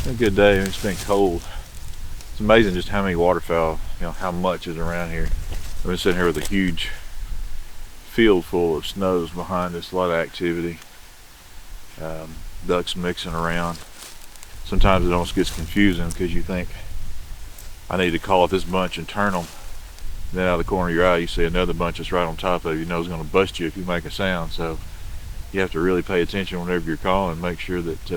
A good day. It's been cold. It's amazing just how many waterfowl, how much is around here. I've been sitting here with a huge field full of snows behind us, a lot of activity. Ducks mixing around. Sometimes it almost gets confusing because you think, I need to call at this bunch and turn them. And then out of the corner of your eye, you see another bunch that's right on top of you. You know it's going to bust you if you make a sound. So you have to really pay attention whenever you're calling and make sure that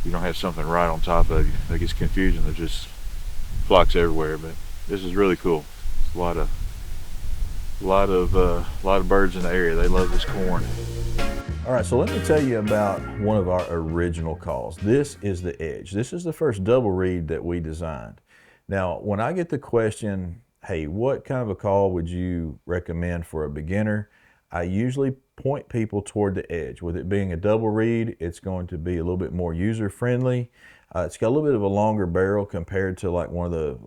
you don't have something right on top of you. It gets confusing. There's just flocks everywhere, but this is really cool. It's a lot of birds in the area. They love this corn. All right, so let me tell you about one of our original calls. This is the Edge. This is the first double reed that we designed. Now, when I get the question, hey, what kind of a call would you recommend for a beginner? I usually point people toward the Edge. With it being a double reed, it's going to be a little bit more user-friendly. It's got a little bit of a longer barrel compared to like one of the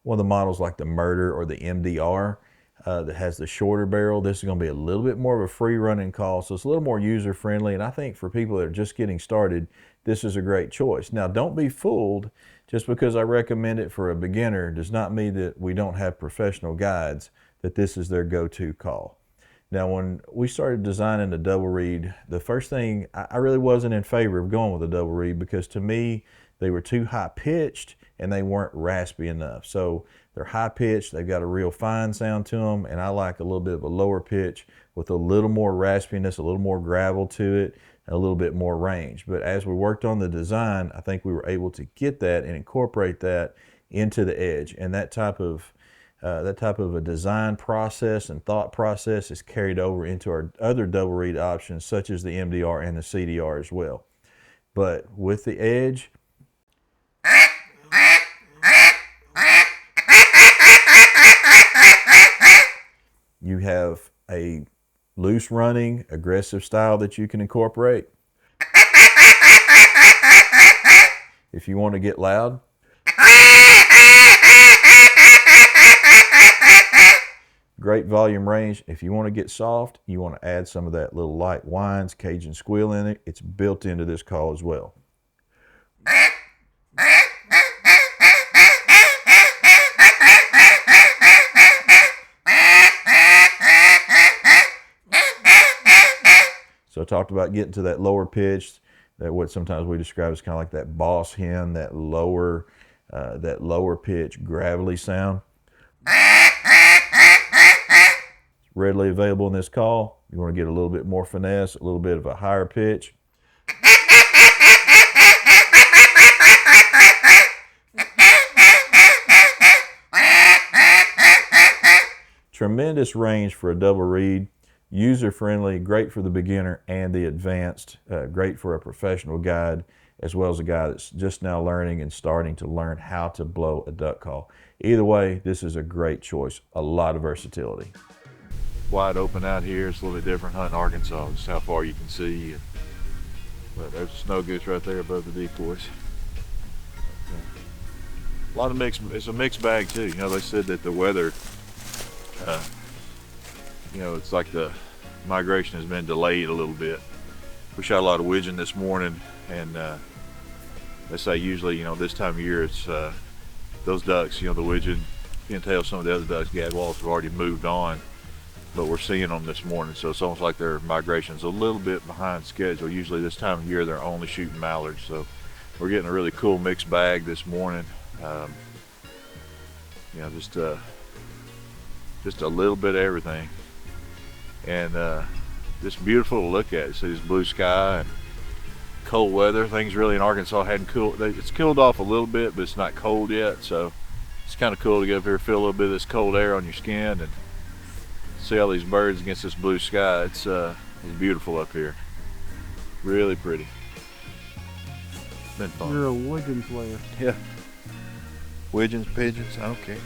models like the Murder or the MDR that has the shorter barrel. This is going to be a little bit more of a free-running call, so it's a little more user-friendly. And I think for people that are just getting started, this is a great choice. Now, don't be fooled. Just because I recommend it for a beginner does not mean that we don't have professional guides that this is their go-to call. Now, when we started designing the double reed, the first thing, I really wasn't in favor of going with a double reed because to me, they were too high pitched and they weren't raspy enough. So they're high pitched, they've got a real fine sound to them, and I like a little bit of a lower pitch with a little more raspiness, a little more gravel to it, and a little bit more range. But as we worked on the design, I think we were able to get that and incorporate that into the Edge. And that type of a design process and thought process is carried over into our other double reed options, such as the MDR and the CDR as well. But with the Edge, you have a loose running, aggressive style that you can incorporate. If you want to get loud, great volume range. If you want to get soft, you want to add some of that little light whines, Cajun squeal in it. It's built into this call as well. So I talked about getting to that lower pitch, that what sometimes we describe as kind of like that boss hen, that lower pitch gravelly sound. It's readily available in this call. You want to get a little bit more finesse, a little bit of a higher pitch. Tremendous range for a double reed. User-friendly, great for the beginner and the advanced, great for a professional guide, as well as a guy that's just now learning and starting to learn how to blow a duck call. Either way, this is a great choice, a lot of versatility. Wide open out here. It's a little bit different hunting Arkansas, just how far you can see. But there's a snow goose right there above the decoys. A lot of it's a mixed bag too. They said that the weather, it's like the migration has been delayed a little bit. We shot a lot of widgeon this morning, and they say usually, this time of year, it's those ducks, the widgeon, you can tell some of the other ducks, gadwalls, have already moved on, but we're seeing them this morning, so it's almost like their migration's a little bit behind schedule. Usually this time of year, they're only shooting mallards, so we're getting a really cool mixed bag this morning. Just a little bit of everything. And just beautiful to look at. You see this blue sky and cold weather. Things really in Arkansas hadn't cooled. It's cooled off a little bit, but it's not cold yet. So it's kind of cool to get up here, feel a little bit of this cold air on your skin, and see all these birds against this blue sky. It's beautiful up here. Really pretty. Been fun. You're a widgeon player. Yeah. Widgeons, pigeons, I don't care.